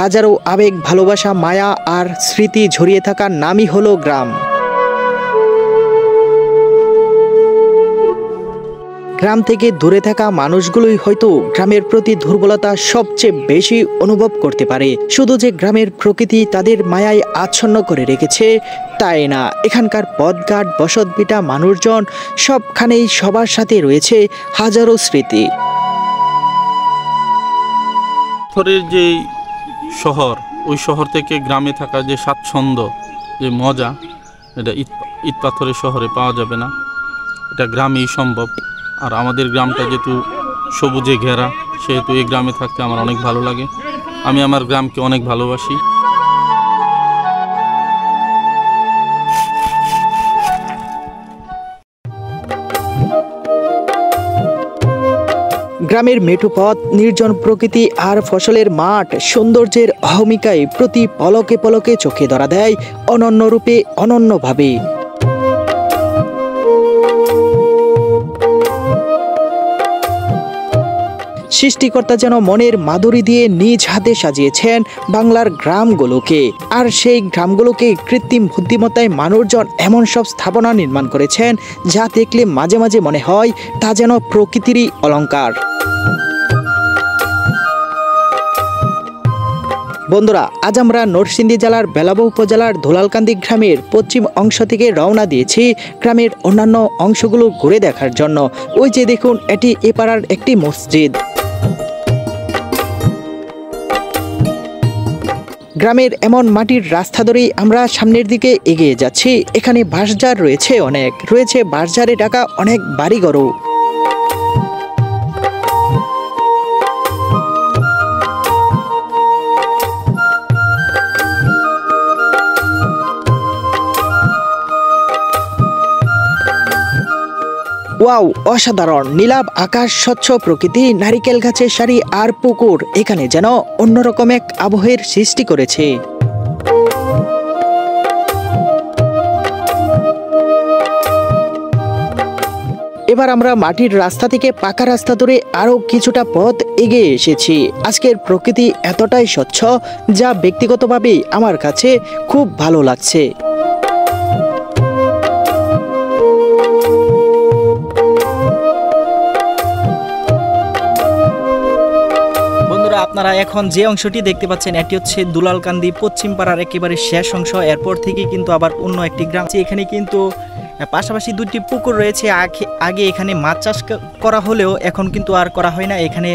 হাজারো আবেগ, ভালোবাসা, মায়া আর স্মৃতি ঝরিয়ে থাকার নামই হলো গ্রাম। গ্রাম থেকে দূরে থাকা মানুষগুলোই হয়তো গ্রামের প্রতি দুর্বলতা সবচেয়ে বেশি অনুভব করতে পারে। শুধু যে গ্রামের প্রকৃতি তাদের মায়ায় আচ্ছন্ন করে রেখেছে তাই না, এখানকার পথঘাট, বসতভিটা, মানুষজন সবখানেই সবার সাথে রয়েছে হাজারো স্মৃতি। যে শহর, ওই শহর থেকে গ্রামে থাকা যে স্বাচ্ছন্দ্য, যে মজা, এটা ইট পাথরের শহরে পাওয়া যাবে না, এটা গ্রামেই সম্ভব। আর আমাদের গ্রামটা যেহেতু সবুজে ঘেরা, সেহেতু এই গ্রামে থাকতে আমার অনেক ভালো লাগে। আমি আমার গ্রামকে অনেক ভালোবাসি। গ্রামের মেঠো পথ, নির্জন প্রকৃতি আর ফসলের মাঠ সৌন্দর্যের অহমিকায় প্রতি পলকে পলকে চোখে ধরা দেয় অনন্য রূপে, অনন্যভাবে। সৃষ্টিকর্তা যেন মনের মাধুরী দিয়ে নিজ হাতে সাজিয়েছেন বাংলার গ্রামগুলোকে। আর সেই গ্রামগুলোকে কৃত্রিম বুদ্ধিমত্তায় মানুষজন এমন সব স্থাপনা নির্মাণ করেছেন যা দেখলে মাঝে মাঝে মনে হয় তা যেন প্রকৃতিরই অলংকার। বন্ধুরা, আজ আমরা নরসিংদী জেলার বেলাবো উপজেলার ধুলালকান্দি গ্রামের পশ্চিম অংশ থেকে রওনা দিয়েছি গ্রামের অন্যান্য অংশগুলো ঘুরে দেখার জন্য। ওই যে দেখুন, এটি এ পাড়ার একটি মসজিদ। গ্রামের এমন মাটির রাস্তা ধরেই আমরা সামনের দিকে এগিয়ে যাচ্ছি। এখানে বাঁশঝাড় রয়েছে অনেক, রয়েছে বাঁশঝাড়ে ঢাকা অনেক বাড়িঘরও। ওয়াও, অসাধারণ! নীলাভ আকাশ, স্বচ্ছ প্রকৃতি, নারিকেল গাছের সারি আর পুকুর এখানে যেন অন্যরকম এক আবহের সৃষ্টি করেছে। এবার আমরা মাটির রাস্তা থেকে পাকা রাস্তা ধরে আরো কিছুটা পথ এগিয়ে এসেছি। আজকের প্রকৃতি এতটাই স্বচ্ছ যা ব্যক্তিগতভাবে আমার কাছে খুব ভালো লাগছে। আপনারা এখন যে অংশটি দেখতে পাচ্ছেন এটি হচ্ছে দুলালকান্দি পশ্চিম পাড়ার একেবারে শেষ অংশ। এরপর থেকে কিন্তু আবার অন্য একটি গ্রাম। এখানে কিন্তু পাশাপাশি দুটি পুকুর রয়েছে। আগে এখানে মাছ চাষ করা হলেও এখন কিন্তু আর করা হয় না। এখানে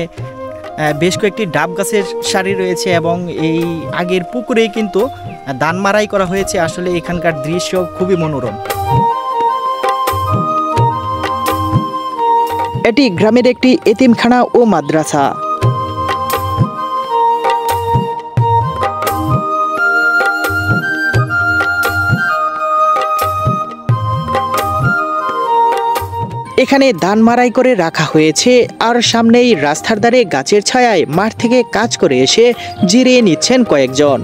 বেশ কয়েকটি ডাব গাছের সারি রয়েছে এবং এই আগের পুকুরেই কিন্তু ধান মারাই করা হয়েছে। আসলে এখানকার দৃশ্য খুবই মনোরম। এটি গ্রামের একটি এতিমখানা ও মাদ্রাসা। এখানে ধান মারাই করে রাখা হয়েছে আর সামনেই রাস্তার ধারে গাছের ছায়ায় মাঠ থেকে কাজ করে এসে জিরিয়ে নিচ্ছেন কয়েকজন।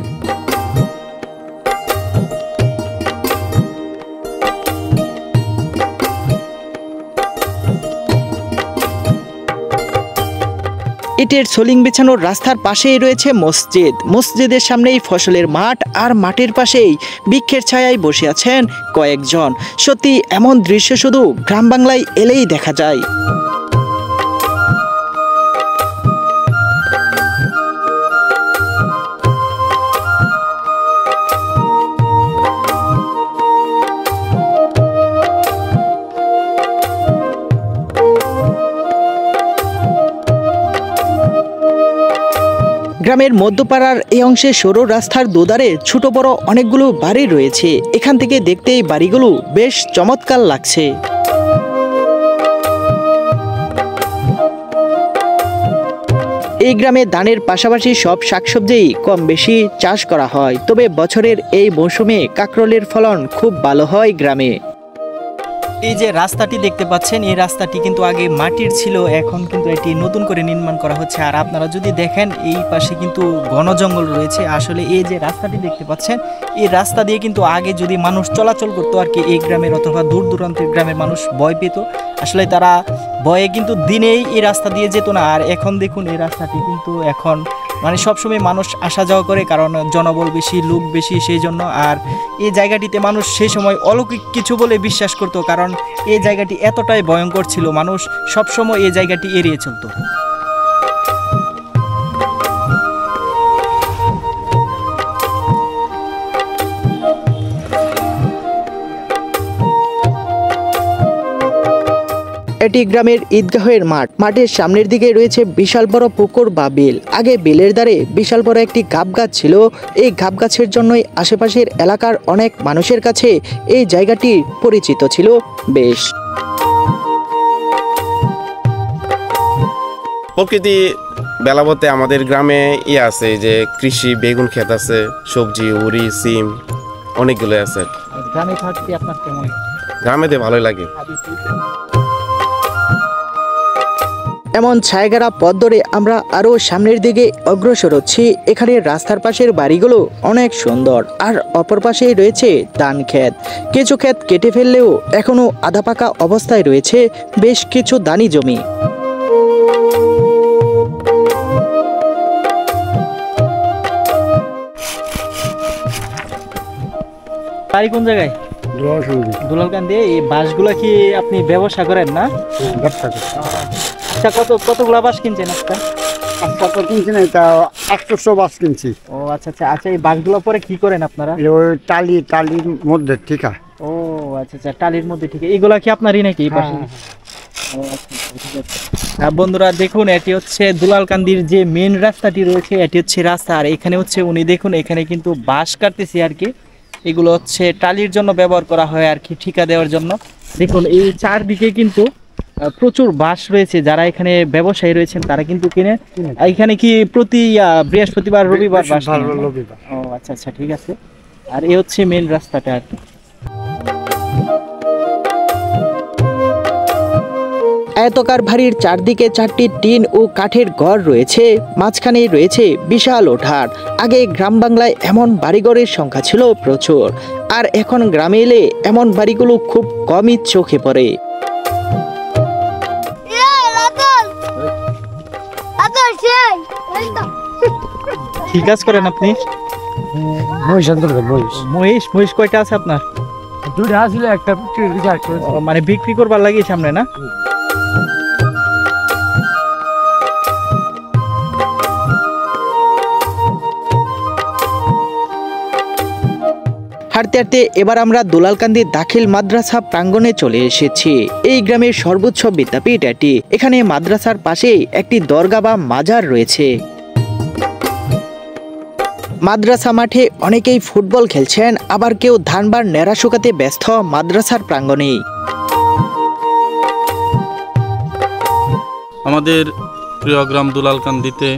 ইটের সোলিং বিছানোর রাস্তার পাশেই রয়েছে মসজিদ। মসজিদের সামনেই ফসলের মাঠ আর মাঠের পাশেই বৃক্ষের ছায়ায় বসে আছেন কয়েকজন। সত্যি এমন দৃশ্য শুধু গ্রাম বাংলায় এলেই দেখা যায়। গ্রামের মধ্যপাড়ার এই অংশে সরু রাস্তার দুধারে ছোট বড় অনেকগুলো বাড়ি রয়েছে। এখান থেকে দেখতে এই বাড়িগুলো বেশ চমৎকার লাগছে। এই গ্রামে ধানের পাশাপাশি সব শাকসবজিই কম বেশি চাষ করা হয়। তবে বছরের এই মৌসুমে কাঁকরোলের ফলন খুব ভালো হয় গ্রামে। এই যে রাস্তাটি দেখতে পাচ্ছেন, এই রাস্তাটি কিন্তু আগে মাটির ছিল, এখন কিন্তু এটি নতুন করে নির্মাণ করা হচ্ছে। আর আপনারা যদি দেখেন এই পাশে কিন্তু ঘন জঙ্গল রয়েছে। আসলে এই যে রাস্তাটি দেখতে পাচ্ছেন এই রাস্তা দিয়ে কিন্তু আগে যদি মানুষ চলাচল করতো আর কি, এই গ্রামের অথবা দূর দূরান্তের গ্রামের মানুষ ভয় পেত। আসলে তারা ভয়ে কিন্তু দিনেই এই রাস্তা দিয়ে যেত না। আর এখন দেখুন এই রাস্তাটি কিন্তু এখন মানে সবসময় মানুষ আসা যাওয়া করে, কারণ জনবল বেশি, লোক বেশি, সেই জন্য। আর এই জায়গাটিতে মানুষ সেই সময় অলৌকিক কিছু বলে বিশ্বাস করতো, কারণ এই জায়গাটি এতটাই ভয়ঙ্কর ছিল, মানুষ সবসময় এই জায়গাটি এড়িয়ে চলতো। এটি গ্রামের ঈদগাহের মাঠ। মাঠের সামনের দিকে রয়েছে বিশাল বড় পুকুর বা বিল। আগে বিলের ধারে বিশাল বড় একটি গাব গাছ ছিল। এই গাব গাছের জন্যই আশেপাশের এলাকার অনেক মানুষের কাছে এই জায়গাটি পরিচিত ছিল বেশ। প্রকৃতি বেলাবতে আমাদের গ্রামে আছে যে কৃষি, বেগুন ক্ষেত আছে, সবজি, উড়ি, সিম অনেকগুলো আছে। গ্রামে থাকতে আপনার কেমন? গ্রামেতে ভালোই লাগে। এমন ছায়াঘেরা পথ ধরে আমরা আরো সামনের দিকে অগ্রসর হচ্ছি। এখানে রাস্তার পাশের বাড়িগুলো অনেক সুন্দর, আর অপর পাশেই রয়েছে ধান ক্ষেত। কিছু ক্ষেত কেটে ফেললেও এখনো আধা পাকা অবস্থায় রয়েছে বেশ কিছু ধানি জমি। বাড়ি কোন জায়গায়? দুলালকান্দি। এই বাঁশগুলো কি আপনি ব্যবসা করেন না? আচ্ছা, কতগুলা বাঁশ কিনছেন আজকে? আচ্ছা তো কিনছি না, এটা 800 বাস কিনছি। ও আচ্ছা আচ্ছা আচ্ছা। এই বাঁশগুলো পরে কি করেন আপনারা? ওই টালির মধ্যে, ঠিক আছে। ও আচ্ছা আচ্ছা, টালির মধ্যে, ঠিক আছে। এগুলা কি আপনারই নাকি এই পাশে? ও আচ্ছা, ঠিক আছে। বন্ধুরা দেখুন, এটি হচ্ছে দুলালকান্দির যে মেন রাস্তাটি রয়েছে, এটি হচ্ছে রাস্তা। আর এখানে হচ্ছে উনি দেখুন, এখানে কিন্তু বাঁশ কাটতেছি আর কি। এগুলো হচ্ছে টালির জন্য ব্যবহার করা হয় আর কি, ঠিকা দেওয়ার জন্য। দেখুন এই চারদিকে কিন্তু প্রচুর বাঁশ রয়েছে। যারা এখানে ব্যবসায়ী রয়েছেন তারা কিন্তু কিনে। এখানে কি প্রতি বৃহস্পতিবার, রবিবার বাঁশ কিনে? ও আচ্ছা আচ্ছা, ঠিক আছে। আর এই হচ্ছে মেন রাস্তাটা আর কি। আয়তকার বাড়ির চারদিকে 4টি টিন ও কাঠের ঘর রয়েছে, মাঝখানে রয়েছে বিশাল উঠান। আগে গ্রাম বাংলায় এমন বাড়িঘরের সংখ্যা ছিল প্রচুর, আর এখন গ্রামে এলে এমন বাড়িগুলো খুব কমই চোখে পড়ে। কি কাজ করেন আপনি? মহিষ কয়টা আছে আপনার? দুইটা ছিল, একটা মানে বিক্রি করবার লাগে সামনে না? হাঁটতে হাঁটতে এবার আমরা দুলালকান্দি দাখিল মাদ্রাসা প্রাঙ্গণে চলে এসেছি। এই গ্রামের সর্বোচ্চ বিদ্যাপীঠ এটি। এখানে মাদ্রাসার পাশে একটি দরগা বা মাজার রয়েছে। মাদ্রাসা মাঠে অনেকেই ফুটবল খেলছেন, আবার কেউ ধানবার নেড়া শুকাতে ব্যস্ত মাদ্রাসার প্রাঙ্গণেই। আমাদের প্রিয় গ্রাম দুলালকান্দিতে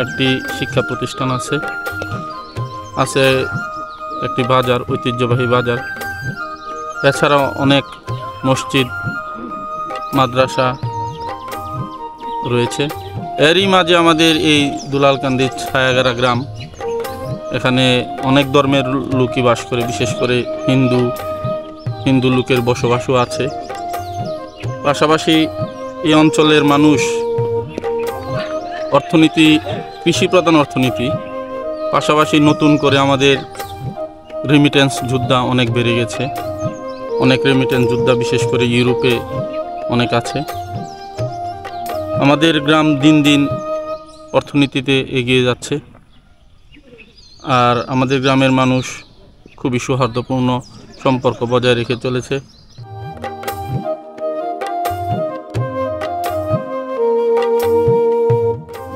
একটি শিক্ষা প্রতিষ্ঠান আছে একটি বাজার, ঐতিহ্যবাহী বাজার। এছাড়াও অনেক মসজিদ, মাদ্রাসা রয়েছে। এরই মাঝে আমাদের এই দুলালকান্দির ছায়াগারা গ্রাম, এখানে অনেক ধর্মের লোকই বাস করে, বিশেষ করে হিন্দু লোকের বসবাসও আছে। পাশাপাশি এই অঞ্চলের মানুষ অর্থনীতি, কৃষি প্রধান অর্থনীতি, পাশাপাশি নতুন করে আমাদের রেমিটেন্স যোদ্ধা অনেক বেড়ে গেছে। অনেক রেমিটেন্স যোদ্ধা বিশেষ করে ইউরোপে অনেক আছে। আমাদের গ্রাম দিন দিন অর্থনীতিতে এগিয়ে যাচ্ছে, আর আমাদের গ্রামের মানুষ খুবই সৌহার্দ্যপূর্ণ সম্পর্ক বজায় রেখে চলেছে।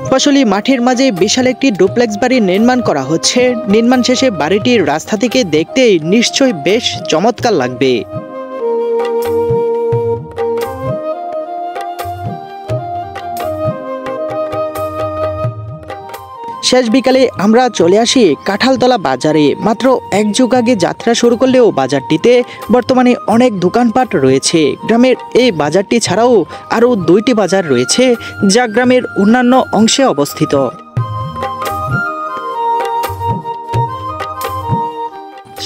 ফসলি মাঠের মাঝে বিশাল একটি ডুপ্লেক্স বাড়ি নির্মাণ করা হচ্ছে। নির্মাণ শেষে বাড়িটির রাস্তা থেকে দেখতেই নিশ্চয়ই বেশ চমৎকার লাগবে। শেষ বিকালে আমরা চলে আসি কাঁঠালতলা বাজারে। মাত্র এক যুগ আগে যাত্রা শুরু করলেও বাজারটিতে বর্তমানে অনেক দোকানপাট রয়েছে। গ্রামের এই বাজারটি ছাড়াও আরও 2টি বাজার রয়েছে, যা গ্রামের অন্যান্য অংশে অবস্থিত।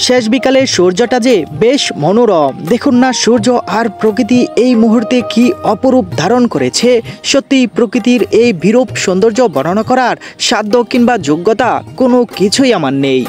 শেষ বিকালে সূর্যটা যে বেশ মনোরম, দেখুন না সূর্য আর প্রকৃতি এই মুহূর্তে কি অপরূপ ধারণ করেছে। সত্যি প্রকৃতির এই বিরূপ সৌন্দর্য বর্ণনা করার সাধ্য কিংবা যোগ্যতা কোনো কিছুই আমার নেই।